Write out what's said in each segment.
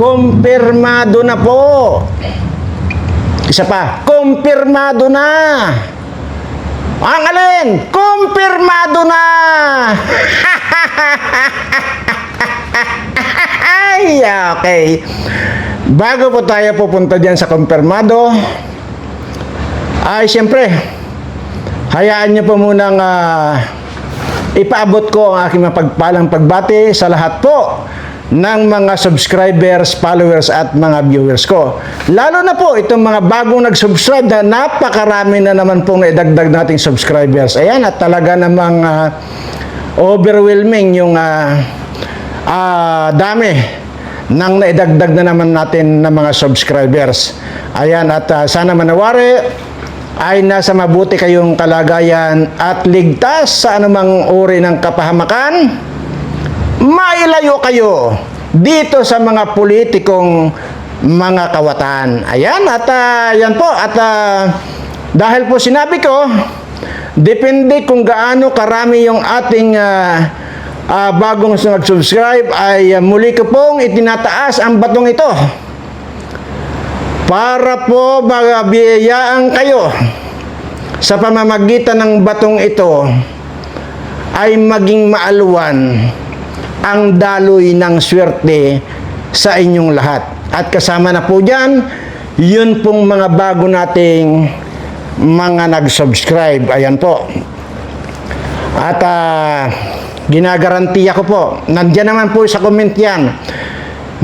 Kumpirmado na po. Isa pa, kumpirmado na. Ang alin? Kumpirmado na. Ay, okay. Bago po tayo pupunta dyan sa kumpirmado, ay siyempre, hayaan niyo po munang ipaabot ko ang aking mapagpalang pagbati sa lahat po ng mga subscribers, followers at mga viewers ko. Lalo na po itong mga bagong nag-subscribe na napakarami na naman pong naidagdag nating subscribers. Ayan, at talaga namang overwhelming yung dami nang naidagdag na naman natin ng mga subscribers. Ayan, at sana manawari ay nasa mabuti kayong kalagayan at ligtas sa anumang uri ng kapahamakan. Mailayo kayo dito sa mga politikong mga kawatan. Ayan, at yan po. At dahil po sinabi ko, depende kung gaano karami yung ating bagong nag-subscribe, ay muli ko pong itinataas ang batong ito para po magabiyayaan kayo sa pamamagitan ng batong ito ay maging maalwan ang daloy ng swerte sa inyong lahat. At kasama na po dyan, yun pong mga bago nating mga nag-subscribe. Ayan po. At ginagarantiya ko po, nandiyan naman po sa comment yan,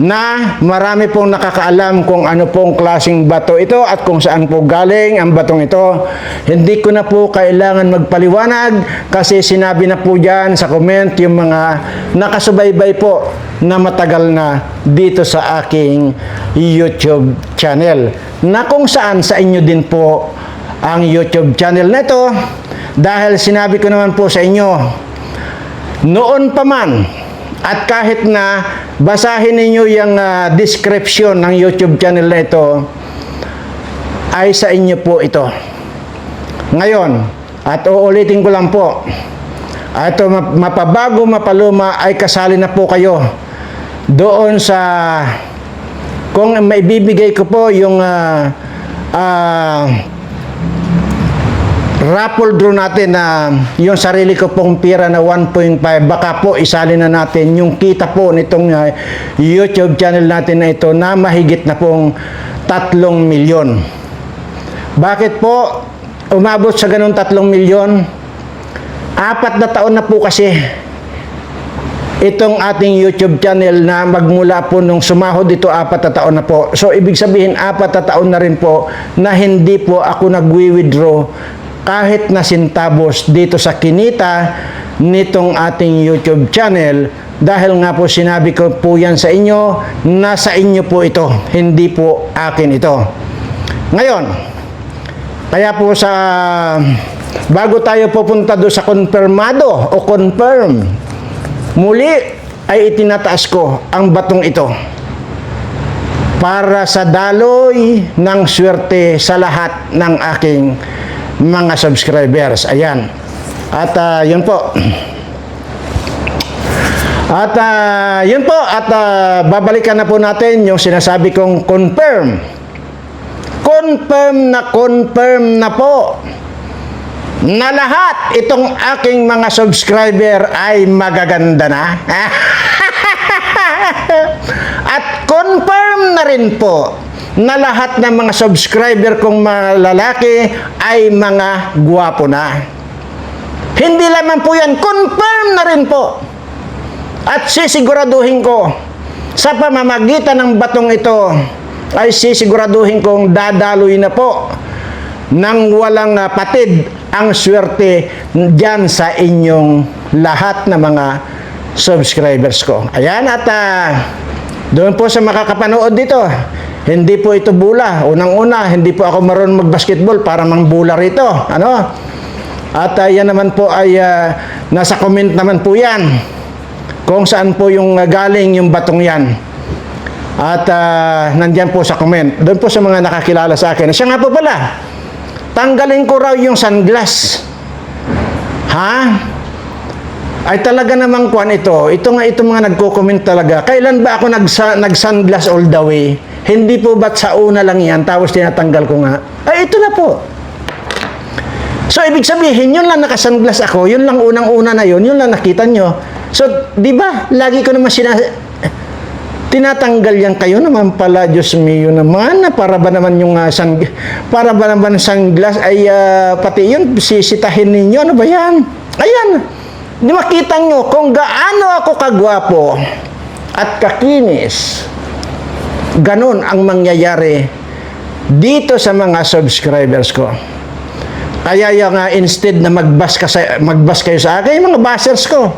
na marami pong nakakaalam kung ano pong klaseng bato ito at kung saan po galing ang batong ito. Hindi ko na po kailangan magpaliwanag kasi sinabi na po dyan sa comment yung mga nakasubaybay po na matagal na dito sa aking YouTube channel, na kung saan sa inyo din po ang YouTube channel na ito, dahil sinabi ko naman po sa inyo noon pa man, at kahit na basahin ninyo yung description ng YouTube channel na ito, ay sa inyo po ito. Ngayon, at uulitin ko lang po, ito mapabago, mapaluma, ay kasali na po kayo doon sa, kung maibibigay ko po yung raffle draw natin na yung sarili ko pong pira na 1.5, baka po isali na natin yung kita po nitong YouTube channel natin na ito na mahigit na pong 3 milyon. Bakit po umabot sa ganun 3 milyon? 4 na taon na po kasi itong ating YouTube channel na magmula po nung sumahod dito, 4 na taon na po. So ibig sabihin 4 na taon na rin po na hindi po ako nagwi-withdraw kahit na sintabos dito sa kinita nitong ating YouTube channel, dahil nga po sinabi ko po yan sa inyo, nasa inyo po ito, hindi po akin ito. Ngayon, kaya po sa bago tayo pupunta doon sa konfirmado o confirm, muli ay itinataas ko ang batong ito para sa daloy ng swerte sa lahat ng aking mga subscribers. Ayan. At yun po. At yun po. At babalikan na po natin yung sinasabi kong confirm. Confirm na po na lahat itong aking mga subscriber ay magaganda na. At confirm na rin po na lahat ng mga subscriber kong mga lalaki ay mga gwapo na. Hindi lamang po yan, confirm na rin po. At sisiguraduhin ko, sa pamamagitan ng batong ito, ay sisiguraduhin kong dadaloy na po nang walang patid ang swerte dyan sa inyong lahat na mga subscribers ko. Ayan, at doon po sa makakapanood dito, hindi po ito bula. Unang-una, hindi po ako marunong mag-basketball para mangbula rito. Ano? At yan naman po ay nasa comment naman po yan kung saan po yung galing yung batong yan. At nandyan po sa comment. Doon po sa mga nakakilala sa akin. Siya nga po pala, tanggalin ko raw yung sunglass. Ha? ay talaga namang kuan ito mga nagko-comment talaga, kailan ba ako nag-sunglass all the way? Hindi po ba't sa una lang yan, tapos tinatanggal ko nga? Ay, ito na po. So, ibig sabihin, yun lang nakasunglass ako, yun lang unang-una na yun lang nakita nyo. So, di ba, lagi ko naman tinatanggal yan kayo naman pala, Diyos mio naman, para ba naman yung sunglass ay pati yun, sisitahin ninyo, ano ba yan? Ayan, di makita nyo kung gaano ako kagwapo at kakinis. Ganon ang mangyayari dito sa mga subscribers ko. Kaya yung instead na magbas kayo sa akin, mga bashers ko,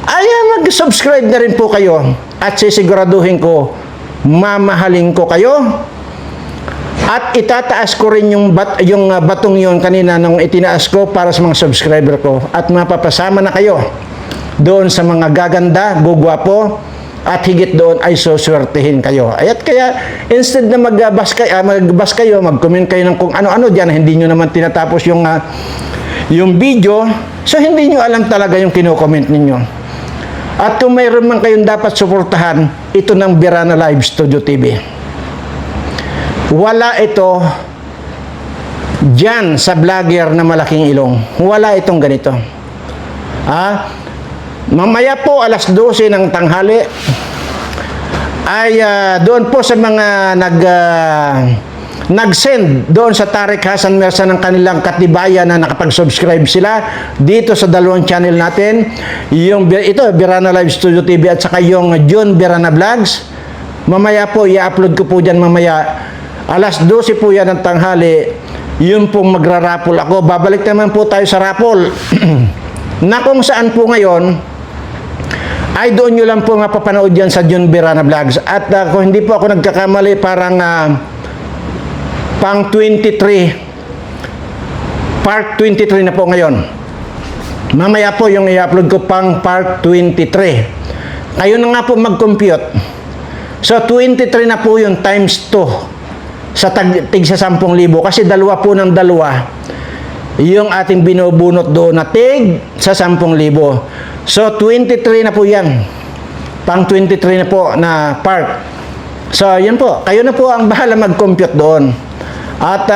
ay mag-subscribe na rin po kayo at sisiguraduhin ko, mamahalin ko kayo at itataas ko rin yung batong yun kanina nung itinaas ko para sa mga subscriber ko at mapapasama na kayo doon sa mga gaganda, gugwapo at higit doon ay suswertihin kayo. At kaya instead na magbas kayo, mag-comment kayo ng kung ano-ano diyan, hindi nyo naman tinatapos yung video, so hindi nyo alam talaga yung kino-comment ninyo. At kung mayroon man kayong dapat suportahan, ito ng Birana Live Studio TV. Wala ito dyan sa vlogger na malaking ilong. Wala itong ganito. Mamaya po alas 12 ng tanghali ay doon po sa mga nag-send doon sa Tarek Hasan Mersa ng kanilang katibayan na nakapag-subscribe sila dito sa dalawang channel natin, ito Birana Live Studio TV at saka yung John Birana Vlogs. Mamaya po i-upload ko po dyan mamaya alas 12 po yan ng tanghali, yun pong magra-raffle ako. Babalik naman po tayo sa raffle na kung saan po ngayon ay doon nyo lang po mapapanood yan sa John Birana Vlogs. At kung hindi po ako nagkakamali, parang pang 23 part 23 na po ngayon. Mamaya po yung i-upload ko pang part 23. Kayo na nga po mag-compute. So 23 na po yung times 2 sa tig sa 10,000 kasi dalawa po ng dalawa yung ating binubunot doon na tig sa 10,000. So 23 na po yan, pang 23 na po na part. So yan po, kayo na po ang bahala mag-compute doon. At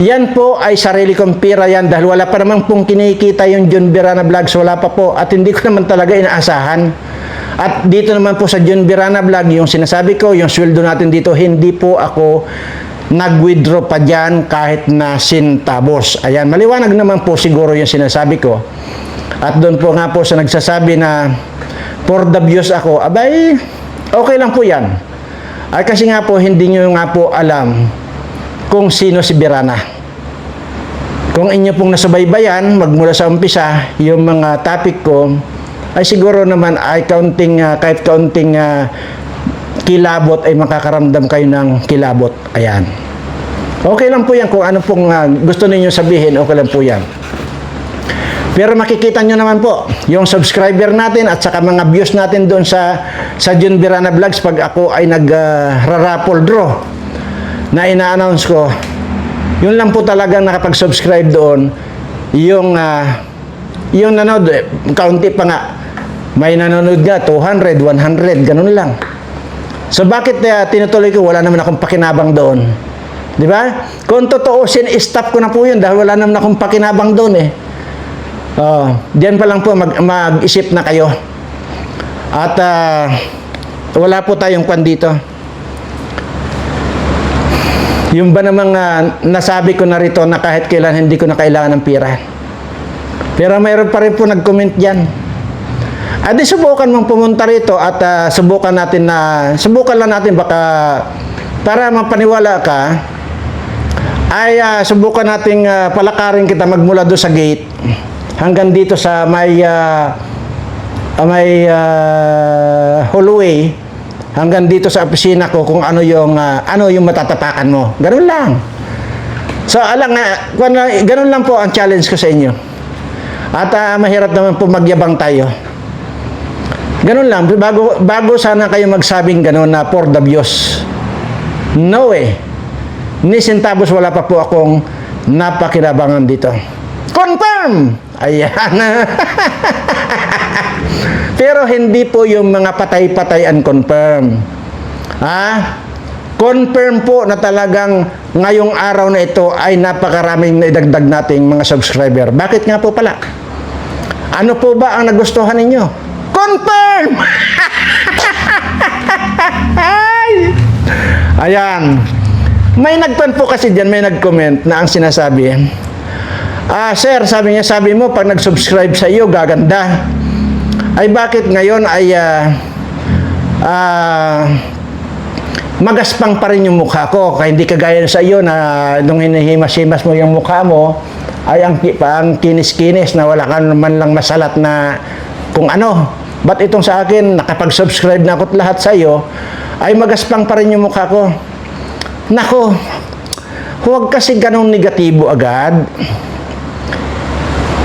yan po ay sarili kong pira yan dahil wala pa naman pong kinikita yung John Birana Vlogs, wala pa po at hindi ko naman talaga inaasahan. At dito naman po sa John Birana Vlog, yung sinasabi ko, yung sweldo natin dito, hindi po ako nag-withdraw pa dyan kahit na centavos. Ayan, maliwanag naman po siguro yung sinasabi ko. At doon po nga po sa nagsasabi na for the views ako, abay, okay lang po yan. Ay kasi nga po, hindi nyo nga po alam kung sino si Birana. Kung inyo pong nasubaybayan, magmula sa umpisa, yung mga topic ko, ay siguro naman ay kahit kaunting kilabot ay makakaramdam kayo ng kilabot. Ayan. Okay lang po yan kung ano pong gusto ninyo sabihin, okay lang po yan. Pero makikita nyo naman po yung subscriber natin at saka mga views natin doon sa John Birana Vlogs pag ako ay nag-raffle draw na ina-announce ko. Yun lang po talagang nakapag-subscribe doon yung nanood, kaunti pa nga. May nanonood nga, 200, 100, ganun lang. So bakit tinutuloy ko? Wala naman akong pakinabang doon. Di ba? Kung totoo, stop ko na po yun dahil wala naman akong pakinabang doon eh. Diyan pa lang po mag-isip na kayo. At wala po tayong kwan dito. Yung ba namang nasabi ko na rito na kahit kailan hindi ko na kailangan ng pira. Pero mayroon pa rin po nag-comment dyan. Di subukan mong pumunta rito at subukan lang natin baka para mapaniwala ka ay subukan nating palakarin kita magmula doon sa gate hanggang dito sa may hallway hanggang dito sa opisina ko kung ano yung matatapakan mo. Ganun lang. So ganun lang po ang challenge ko sa inyo. At mahirap naman po magyabang tayo. Ganun lang, bago sana kayo magsabing ganun na for the views. No way. Ni centavos wala pa po akong napakinabangan dito. Confirm! Ayan. Pero hindi po yung mga patay-patay unconfirm. Confirm po na talagang ngayong araw na ito ay napakaraming naidagdag nating mga subscriber. Bakit nga po pala? Ano po ba ang nagustuhan ninyo? Confirm! Ayan. May nagpan po kasi dyan, may nag-comment na ang sinasabi, sir, sabi niya, sabi mo, pag nag-subscribe sa iyo, gaganda. Ay bakit ngayon ay magaspang pa rin yung mukha ko, kaya hindi kagaya sa iyo na nung hinihimas-himas mo yung mukha mo, ay ang kinis-kinis na wala ka naman lang masalat na kung ano. Ba't itong sa akin, nakapag-subscribe na ako't lahat sa iyo, ay magaspang pa rin yung mukha ko. Nako, huwag kasi ganong negatibo agad.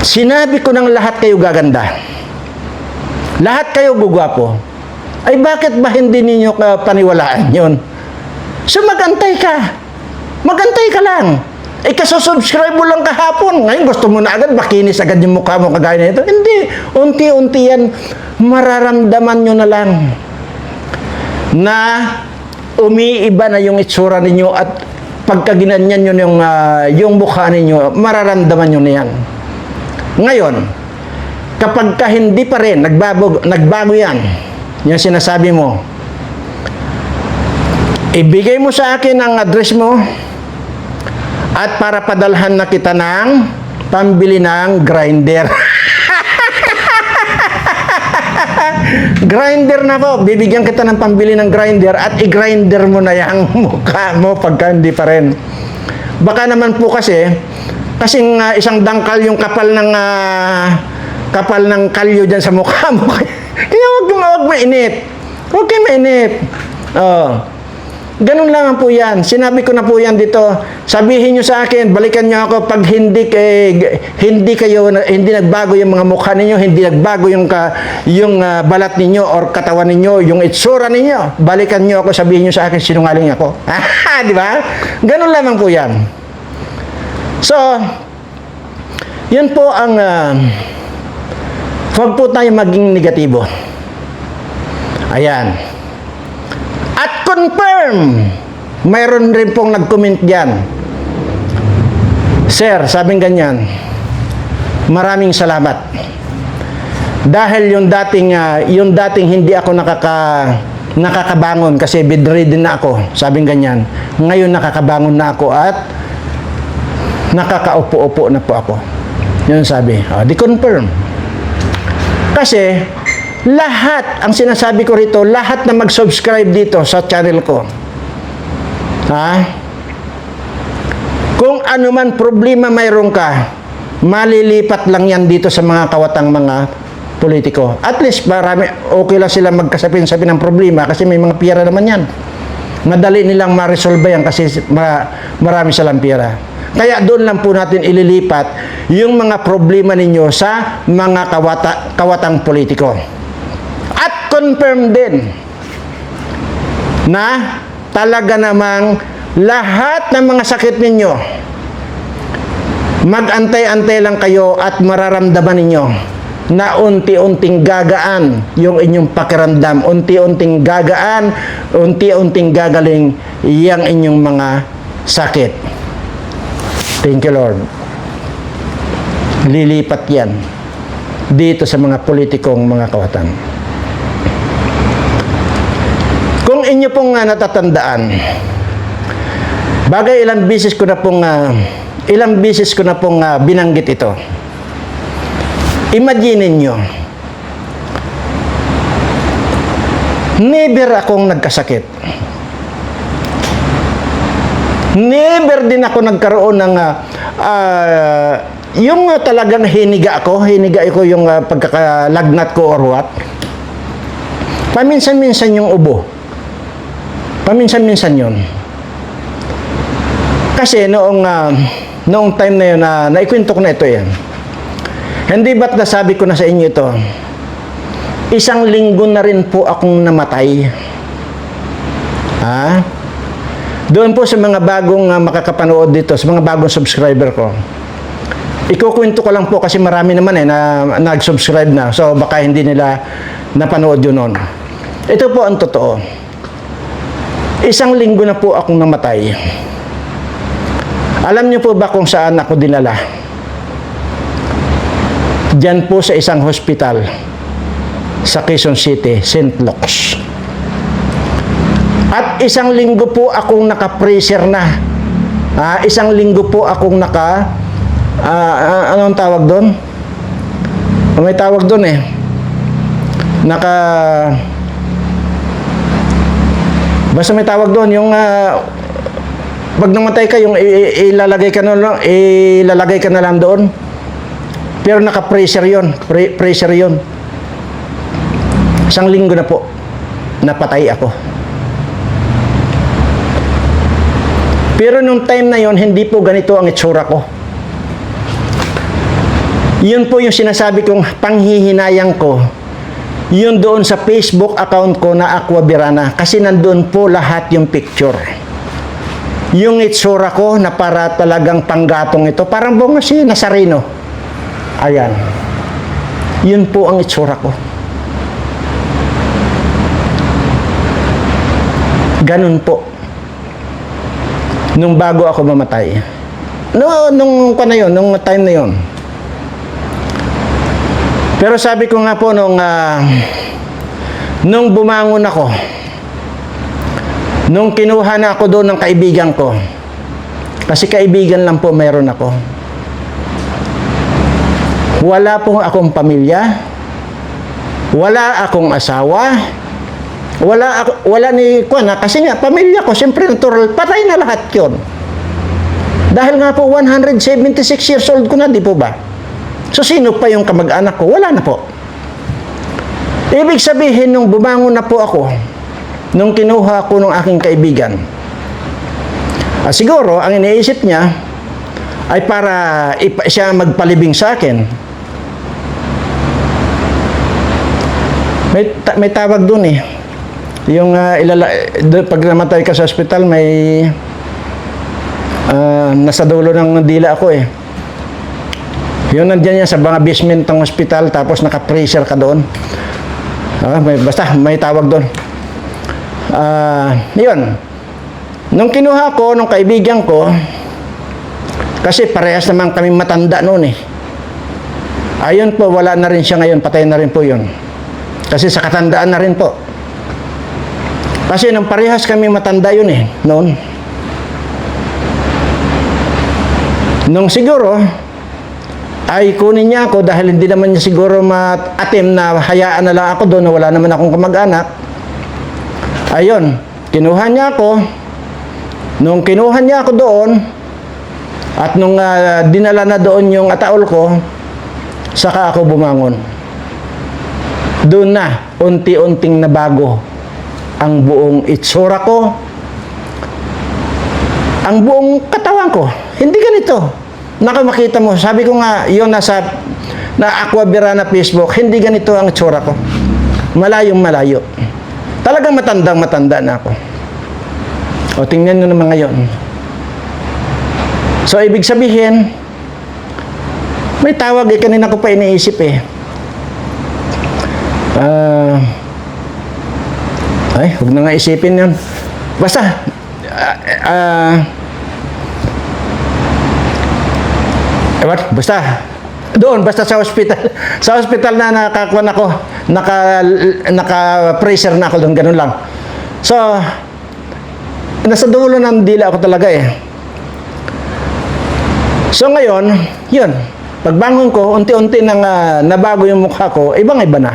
Sinabi ko ng lahat kayo gaganda. Lahat kayo gugwapo. Ay bakit ba hindi ninyo paniwalaan yun? So magantay ka. Magantay ka lang. Kasusubscribe mo lang kahapon. Ngayon gusto mo na agad, makinis agad yung mukha mo kagaya na ito. Hindi. Unti-unti yan, mararamdaman nyo na lang na umiiba na yung itsura ninyo at pagka ginanyan nyo yung mukha ninyo, mararamdaman nyo na yan. Ngayon, kapag ka hindi pa rin, nagbago yan, yung sinasabi mo, ibigay mo sa akin ang address mo at para padalhan na kita ng pambili ng grinder. Grinder na po. Bibigyan kita ng pambili ng grinder at i-grinder mo na yung mukha mo pagka hindi pa rin. Baka naman po kasing isang dangkal yung kapal ng kalyo dyan sa mukha mo. Kaya huwag mainit. Huwag kayo mainit. Ganun lang po yan. Sinabi ko na po yan dito. Sabihin nyo sa akin, balikan nyo ako pag hindi nagbago yung mga mukha ninyo, hindi nagbago yung balat ninyo or katawan ninyo, yung itsura ninyo. Balikan nyo ako, sabihin nyo sa akin, sinungaling ako. Di ba? Ganun lamang po yan. So, yun po ang huwag po tayo maging negatibo. Ayan. At confirm, mayroon rin pong nag-comment dyan. Sir, sabing ganyan, maraming salamat. Dahil yung dating hindi ako nakakabangon kasi bedridden na ako, sabing ganyan. Ngayon nakakabangon na ako at nakakaupo-upo na po ako. Yun sabi. Di confirm. Kasi lahat, ang sinasabi ko rito, lahat na mag-subscribe dito sa channel ko, kung ano man problema mayroon ka, malilipat lang yan dito sa mga kawatang mga politiko. At least, okay lang sila magkasapin-sabi ng problema kasi may mga pira naman yan. Madali nilang ma-resolve yan kasi marami silang pira. Kaya doon lang po natin ililipat yung mga problema ninyo sa mga kawatang politiko. At confirm din na talaga namang lahat ng mga sakit ninyo, mag-antay-antay lang kayo at mararamdaman ninyo na unti-unting gagaan yung inyong pakiramdam, unti-unting gagaan, unti-unting gagaling yung inyong mga sakit. Thank you, Lord. Lilipat yan dito sa mga politikong mga kawatan. Kung inyo pong natatandaan, bagay ilang bisis ko na pong binanggit ito. Imagine nyo, never akong nagkasakit. Never din ako nagkaroon ng yung talagang hiniga ko yung pagkakalagnat ko or what. Paminsan-minsan yung ubo. Paminsan-minsan yun. Kasi noong time na yun, naikwento ko na ito yan. Hindi ba't nasabi ko na sa inyo ito? 1 linggo na rin po akong namatay. Doon po sa mga bagong makakapanood dito, sa mga bagong subscriber ko. Ikukwento ko lang po kasi marami naman na nag-subscribe na. So baka hindi nila napanood yun noon. Ito po ang totoo. Isang linggo na po akong namatay. Alam niyo po ba kung saan ako dinala? Diyan po sa isang hospital sa Quezon City, St. Luke's. At isang linggo po akong naka-freezer na. Isang linggo po akong anong tawag doon? May tawag doon eh. Basta may tawag doon, yung pag namatay ka, yung ilalagay ka na lang doon. Pero naka-freezer yun. Freezer yun. Isang linggo na po, napatay ako. Pero nung time na yon, hindi po ganito ang itsura ko. Yun po yung sinasabi kong panghihinayang ko. Yun doon sa Facebook account ko na Aquabirana. Kasi nandun po lahat yung picture. Yung itsura ko na para talagang panggatong ito. Parang buong si Nazareno. Ayan. Yun po ang itsura ko. Ganun po. Nung bago ako mamatay. Nung time na yun. Pero sabi ko nga po nung bumangon ako, nung kinuha na ako doon ng kaibigan ko, kasi kaibigan lang po meron ako. Wala pong akong pamilya, wala akong asawa, wala ni Kuana, kasi nga pamilya ko, siyempre natural, patay na lahat yun. Dahil nga po 176 years old ko na, di po ba? So, sino pa yung kamag-anak ko? Wala na po. Ibig sabihin, nung bumangon na po ako, nung kinuha ko ng aking kaibigan, siguro, ang iniisip niya, ay para siya magpalibing sa akin. May tawag dun eh. Yung pag namatay ka sa ospital, may nasa dulo ng dila ako eh. Yun nandiyan yan sa mga basement ng hospital, tapos naka-freezer ka doon. Basta may tawag doon. Yun. Nung kinuha ko, nung kaibigan ko, kasi parehas naman kami matanda noon eh. Ayun po, wala na rin siya ngayon, patay na rin po yun. Kasi sa katandaan na rin po. Kasi nung parehas kami matanda yun eh, noon. Nung siguro, ay kunin niya ako dahil hindi naman niya siguro ma-attempt na hayaan na lang ako doon na wala naman akong kamag-anak. Ayun, kinuha niya ako. Nung kinuha niya ako doon, at nung dinala na doon yung ataol ko, saka ako bumangon. Doon na, unti-unting nabago ang buong itsura ko, ang buong katawan ko. Hindi ganito. Nakamakita mo, sabi ko nga, yun na Aquabirana Facebook, hindi ganito ang itsura ko. Malayong malayo. Talagang matandang-matanda na ako. O, tingnan nyo naman ngayon. So, ibig sabihin, may tawag eh, kanina ko pa iniisip eh. Huwag na nga isipin yun. Basta, basta sa hospital. Sa hospital na nakakuan ako, naka-freezer na ako doon, ganun lang. So, nasa dulo ng dila ako talaga eh. So ngayon, yun. Pagbangon ko, unti-unti nang nabago yung mukha ko, ibang-iba na.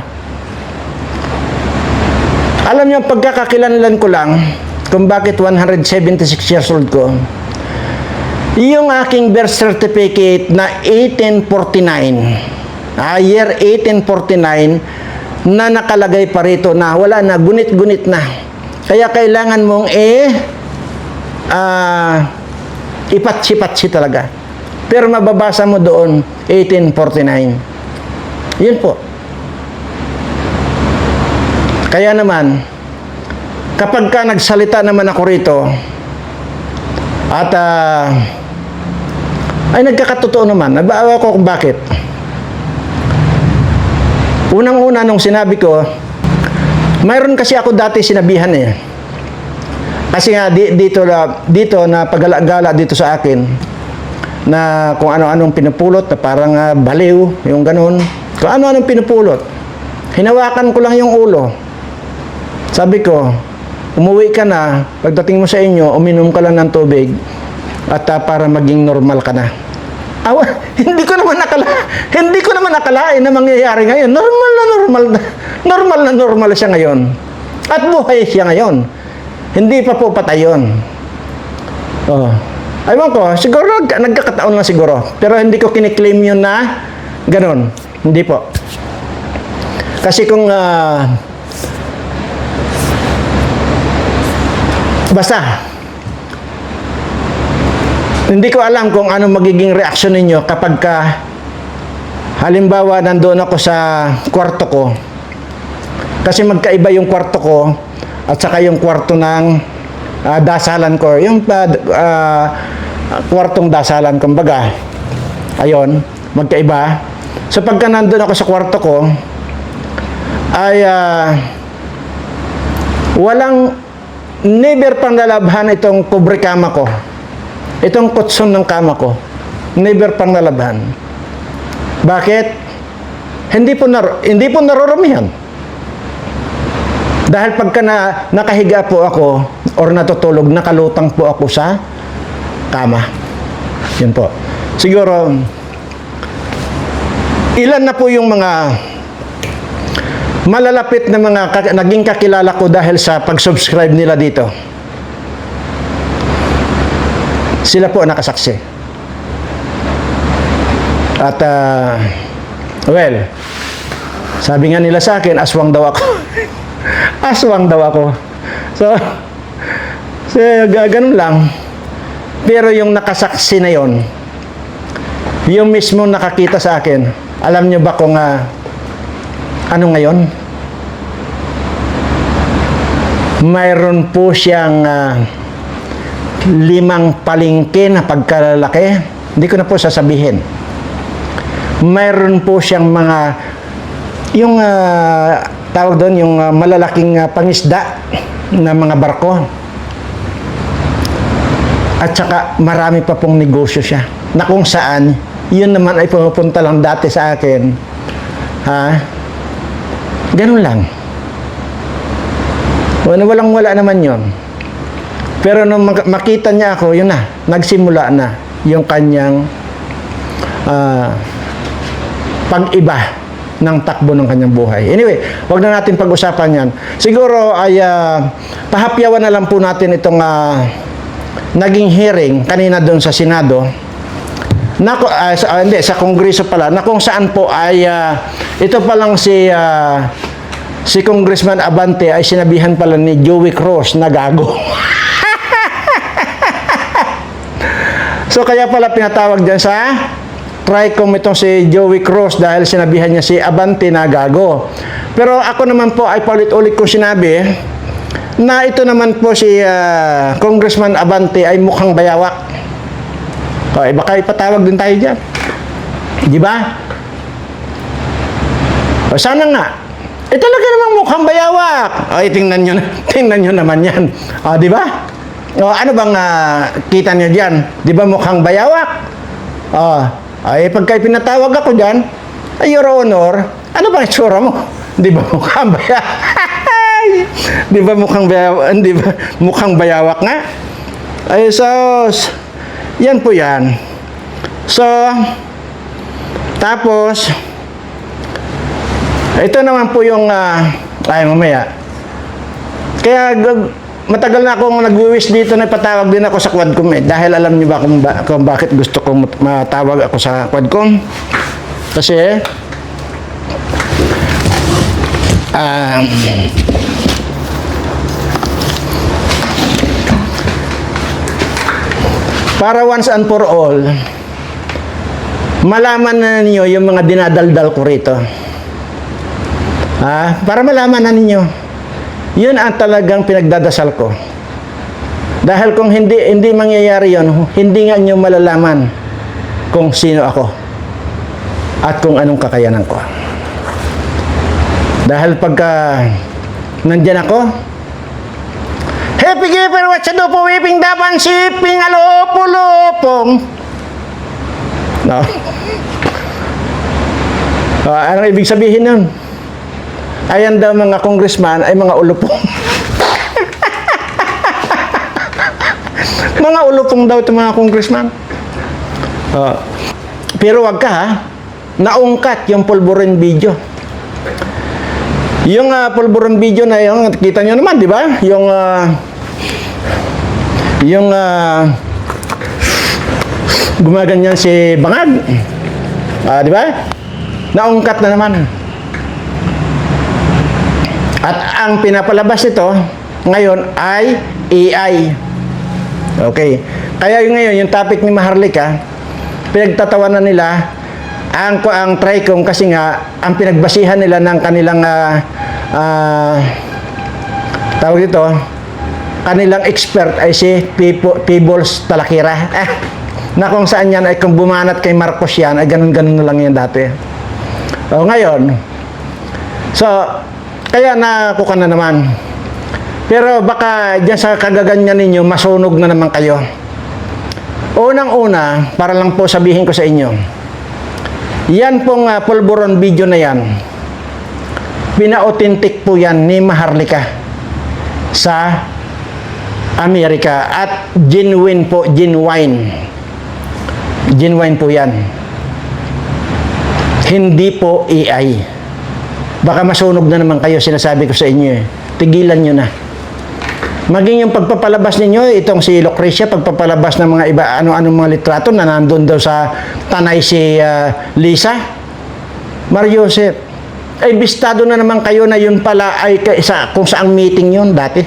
Alam niyo, pagkakakilanlan ko lang kung bakit 176 years old ko, yung aking birth certificate na 1849, year 1849, na nakalagay pa rito na wala na, gunit-gunit na. Kaya kailangan mong ipatsi-patsi talaga. Pero mababasa mo doon, 1849. Yun po. Kaya naman, kapag ka nagsalita naman ako rito, at Ay nagkakatotoo naman. Nabaawa ko kung bakit. Unang-una nung sinabi ko, mayroon kasi ako dati sinabihan eh. Kasi nga dito na pagala-gala dito sa akin na kung ano-anong pinupulot na parang baliw, yung ganun. Kung ano-anong pinupulot. Hinawakan ko lang yung ulo. Sabi ko, umuwi ka na, pagdating mo sa inyo, uminom ka lang ng tubig at para maging normal ka na. Awa, hindi ko naman akalain na mangyayari ngayon. Normal na normal siya ngayon. At buhay siya ngayon. Hindi pa po patay yun. Oh. Aywan ko, siguro nagkakataon lang siguro. Pero hindi ko kiniklaim yun na ganun. Hindi po. Kasi kung basta hindi ko alam kung ano magiging reaksyon ninyo kapag halimbawa nandoon ako sa kwarto ko. Kasi magkaiba yung kwarto ko at saka yung kwarto ng dasalan ko. Yung kwartong dasalan, kumbaga. Ayon, magkaiba. So pagka nandun ako sa kwarto ko, ay never pang lalabhan itong kubrikama ko. Itong kutson ng kama ko. Never pang lalabhan. Bakit? Hindi po narurumihan. Dahil pagka nakahiga po ako or natutulog, nakalutang po ako sa kama. Yun po. Siguro, ilan na po yung mga malalapit na mga naging kakilala ko dahil sa pag-subscribe nila dito. Sila po nakasaksi. At, well, sabi nga nila sa akin, aswang daw ako. Aswang daw ako. So ganun lang. Pero yung nakasaksi na yon, yung mismo nakakita sa akin, alam nyo ba kung ano ngayon? Mayroon po siyang 5 palengke na pagkalalaki. Hindi ko na po sasabihin. Mayroon po siyang mga yung tawag doon, yung malalaking pangisda na mga barko. At saka marami pa pong negosyo siya. Na kung saan, yun naman ay pupunta lang dati sa akin. Ha? Ganun lang. Walang-wala naman yun. Pero nung makita niya ako, yun na, nagsimula na yung kanyang pag-iba ng takbo ng kanyang buhay. Anyway, wag na natin pag-usapan yan. Siguro ay pahapyawan na lang po natin itong naging hearing kanina doon sa Senado. Hindi, sa Kongreso pala, na kung saan po ay ito pa lang si Congressman Abante ay sinabihan pala ni Joey Cruz na gago. So kaya pala pinatawag dyan sa TRICOM itong si Joey Cruz dahil sinabihan niya si Abante na gago. Pero ako naman po ay paulit-ulit ko sinabi na ito naman po si Congressman Abante ay mukhang bayawak. O, baka ipatawag din tayo dyan. Di ba? O, sana nga. Talaga namang mukhang bayawak. O, tingnan nyo naman yan. O, di ba? O, ano bang kita nyo dyan? Di ba mukhang bayawak? O, ay pagka pinatawag ako dyan, ay, Your Honor, ano bang itsura mo? Di ba mukhang bayawak? Di ba mukhang bayawak? Di ba mukhang bayawak nga? Ay, so, yan po yan. So, tapos, ito naman po yung, mamaya. Kaya, matagal na akong nag-wish dito na ipatawag din ako sa Quadcom eh. Dahil alam niyo ba kung bakit gusto kong matawag ako sa Quadcom? Kasi, para once and for all, malaman na ninyo yung mga dinadaldal ko rito. Para malaman na ninyo. Yun ang talagang pinagdadasal ko. Dahil kung hindi mangyayari yun, hindi nga nyo malalaman kung sino ako at kung anong kakayanan ko. Dahil pagka nandyan ako, happy giver, watch do po, whipping dapan, siping, alopulopong. No? Anong ibig sabihin nun? Ayan daw mga congressman ay mga ulupong. Mga ulupong daw ito mga congressman. Pero wag ka ha, naungkat yung pulburon video. Yung pulburon video na yung kita nyo naman, di ba? Yung gumaganyan si Bangag. Di ba? Naungkat na naman. At ang pinapalabas nito ngayon ay AI. Okay. Kaya yung ngayon, yung topic ni Maharlika, pinagtatawanan nila ang TRICOM kasi nga ang pinagbasihan nila ng kanilang tawag dito, kanilang expert ay si Peebles Talakira. Na kung saan yan ay kung bumanat kay Marcos yan ay ganun-ganun na lang yan dati. Ngayon, so kaya nakuha na naman. Pero baka dyan sa kagaganyan ninyo, masunog na naman kayo. Unang-una, para lang po sabihin ko sa inyo, yan pong pulburon video na yan, pina-authentic po yan ni Maharlika sa Amerika at genuine po, genuine. Genuine po yan. Hindi po AI. Baka masunog na naman kayo, sinasabi ko sa inyo eh. Tigilan nyo na. Maging yung pagpapalabas ninyo, itong si Lucrecia, pagpapalabas ng mga iba, ano-anong mga litrato na nandun daw sa tanay si Lisa. Mario Joseph, ay bistado na naman kayo na yun pala ay kung saang meeting yun dati.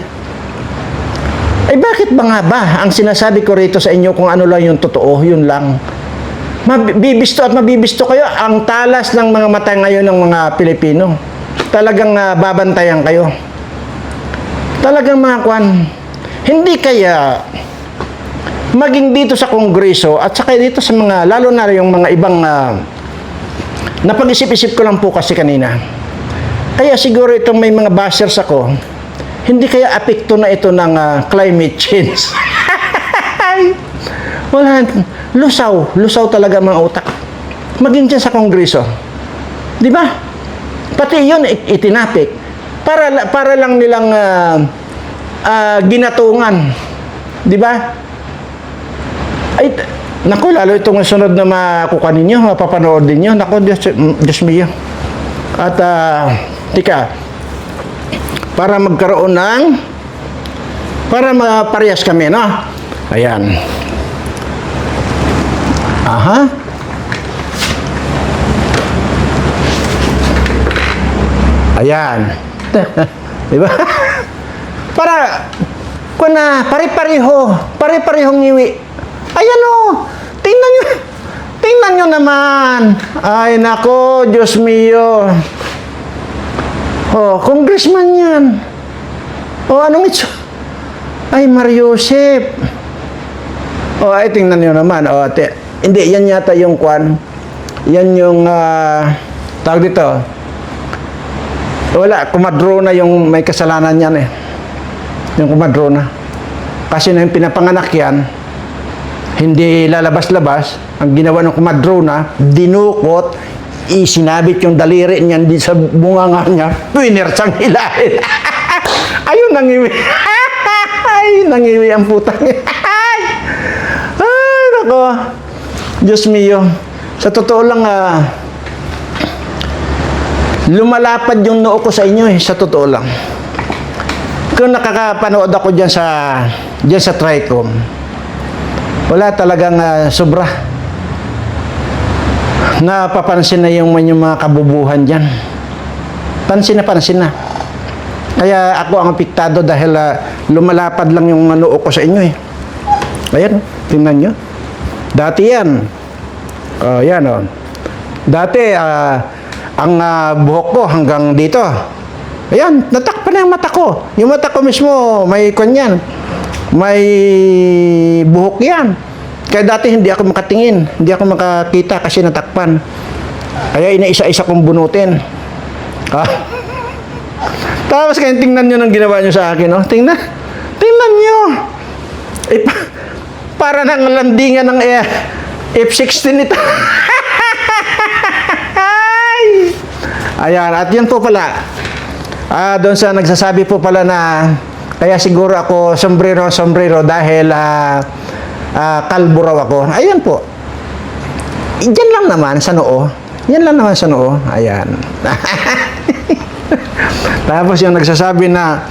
Ay bakit ba nga ba ang sinasabi ko rito sa inyo kung ano lang yung totoo, yun lang. Mabibisto at mabibisto kayo. Ang talas ng mga mata ngayon ng mga Pilipino. Talagang babantayan kayo. Talagang mga kwan. Hindi kaya maging dito sa Kongreso at saka dito sa mga, lalo na yung mga ibang napag-isip-isip ko lang po kasi kanina. Kaya siguro itong may mga bashers ako, hindi kaya apekto na ito ng climate change. Wala, lusaw talaga mga utak. Maging dyan sa Kongreso. Di ba? Pati yun itinapik. Para lang nilang ginatungan. Di ba? Ay, naku, lalo itong sunod na makukuha ninyo, mapapanood ninyo. Naku, Diyos mio. At, tika, para magkaroon ng, para maparehas kami, no? Ayan. Aha. Ayan. Diba? Para, kung na, pare-parehong ngiwi. Ayan o, tingnan nyo naman. Ay, nako, Diyos mio. Oh, congressman yan. Oh, anong ito? Ay, Mario Joseph. Oh, ay, tingnan nyo naman. Oh, hindi, yan yata yung kwan. Yan yung, tawag dito. Wala, kumadrona yung may kasalanan yan eh. Yung kumadrona. Kasi na yung pinapanganak yan, hindi lalabas-labas. Ang ginawa ng kumadrona, dinukot, isinabit yung daliri niyan din sa bunganga niya, pinersang hilahin. Ayun, nangiwi. Ay, nangiwi ang putang. Ay, nako. Diyos mio. Sa totoo lang, lumalapad yung noo ko sa inyo eh, sa totoo lang. Kung nakakapanood ako dyan sa TRICOM, wala talagang sobra. Napapansin na yung mga kabubuhan dyan. Pansin na. Kaya ako ang apektado dahil lumalapad lang yung noo ko sa inyo eh. Ayan, tingnan nyo. Dati yan. Yan o. Dati, ang buhok ko hanggang dito. Ayan, natakpan na yung mata ko. Yung mata ko mismo, may kanyan. May buhok yan. Kaya dati hindi ako makatingin, hindi ako makakita kasi natakpan. Kaya inaisa-isa kong bunutin. Ha? Tapos kaya tingnan nyo ng ginawa nyo sa akin, no? Tingnan nyo. Para nang landingan ng F-16 ito. Ayan, at yun po pala. Doon sa nagsasabi po pala na kaya siguro ako sombrero dahil kalbo raw ako. Ayan po. Diyan lang naman sa noo. Yan lang naman sa noo. Ayan. Tapos yung nagsasabi na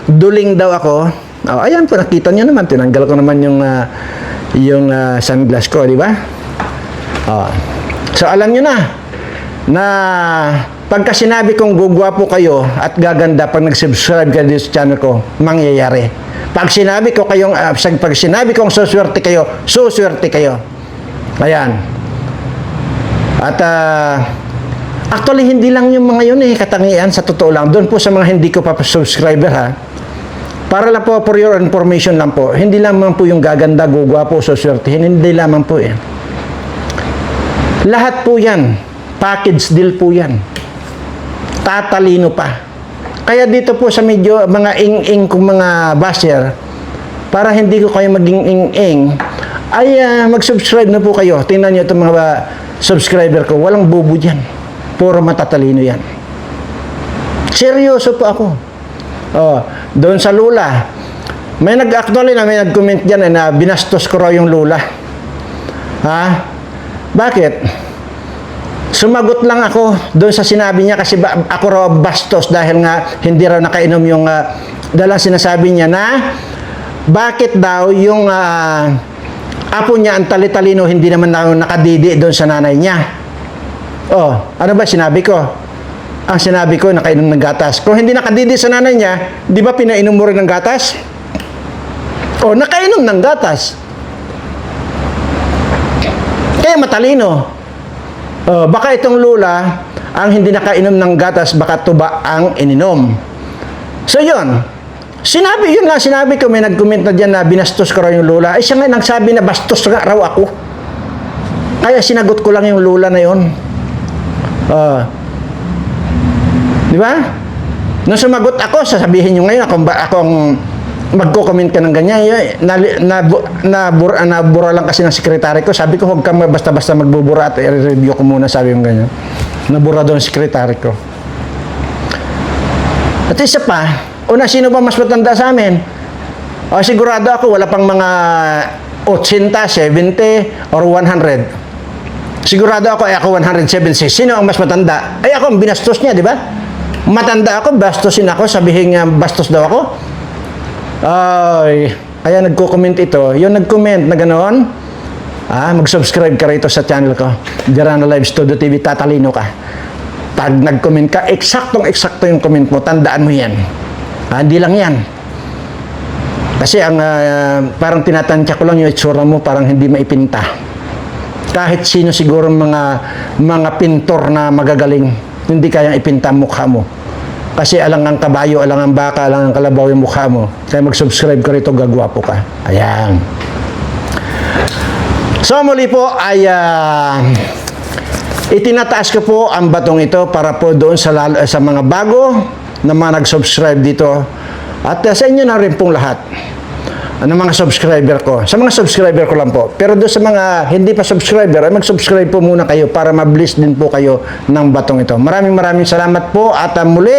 duling daw ako. Oh, ayan po, nakita nyo naman. Tinanggal ko naman yung sunglass ko, di ba? Oh. So, alam nyo na pagka sinabi kong gugwapo kayo at gaganda pag nag-subscribe kayo dito sa channel ko, mangyayari. Pag sinabi kong suswerte kayo. Ayan. At actually, hindi lang yung mga yun katangian sa totoo lang. Doon po sa mga hindi ko pa subscriber ha. Para lang po, for your information lang po, hindi lamang po yung gaganda, gugwapo, suswertehin, hindi lamang po Lahat po yan, package deal po yan. Tatalino pa. Kaya dito po sa medyo mga ing-ing kong mga basher, para hindi ko kayo maging ing-ing, ay mag-subscribe na po kayo. Tingnan nyo itong mga subscriber ko. Walang bobo dyan. Puro matatalino yan. Seryoso po ako. Doon sa lula. May nag-comment dyan na binastos ko raw yung lula. Ha? Bakit? Sumagot lang ako doon sa sinabi niya kasi ako raw bastos dahil nga hindi raw nakainom yung dahil sinasabi niya na bakit daw yung apo niya ang tali-talino hindi naman nakadidi doon sa nanay niya. Ano ba sinabi ko? Ang sinabi ko nakainom ng gatas. Kung hindi nakadidi sa nanay niya, di ba pinainom mo rin ng gatas? Nakainom ng gatas. Kaya matalino. Baka itong lula, ang hindi nakainom ng gatas, baka tuba ang ininom. So, yun. Sinabi ko, may nag-comment na dyan na binastos ko raw yung lula. Siya nga nagsabi na bastos nga raw ako. Kaya sinagot ko lang yung lula na yun. Di ba? Nung sumagot ako, sasabihin nyo ngayon, akong magko-comment ka ng ganyan. Nabura lang kasi ng sekretary ko. Sabi ko, huwag kang basta-basta magbubura at i-review ko muna, sabi yung ganyan. Nabura doon ang sekretary ko. At isa pa, sino ba mas matanda sa amin? Sigurado ako, wala pang mga 80, 70, or 100. Sigurado ako, ako 176. Sino ang mas matanda? Ako ang binastos niya, di ba? Matanda ako, bastosin ako, sabihin nga bastos daw ako. Kaya nagko-comment ito. Yung nag-comment na ganoon, mag-subscribe ka rito sa channel ko. Jarano Live Studio TV, tatalino ka. Pag nag-comment ka, eksaktong-eksakto yung comment mo, tandaan mo yan. Hindi lang yan. Kasi ang parang tinatansya ko lang yung itsura mo, parang hindi maipinta. Kahit sino siguro mga pintor na magagaling, hindi kayang ipinta ang mukha mo. Kasi alang ang kabayo, alang ang baka, alang ang kalabaw yung mukha mo. Kaya mag-subscribe ka rito, gagwapo ka. Ayan. So muli po ay itinataas ko po ang batong ito para po doon sa mga bago na mga nag-subscribe dito. At sa inyo na rin pong lahat. Ng mga subscriber ko. Sa mga subscriber ko lang po. Pero doon sa mga hindi pa subscriber, ay mag-subscribe po muna kayo para ma-bless din po kayo ng batong ito. Maraming salamat po. At muli,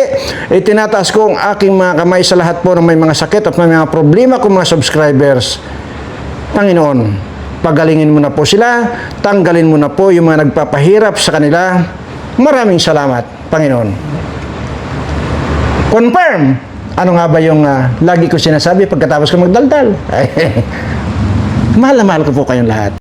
itinataas ko ang aking mga kamay sa lahat po ng may mga sakit at may mga problema kong mga subscribers. Panginoon, pagalingin mo na po sila. Tanggalin mo na po yung mga nagpapahirap sa kanila. Maraming salamat, Panginoon. Confirm! Ano nga ba yung lagi ko sinasabi pagkatapos ko magdaldal? Mahal na mahal ko po kayong lahat.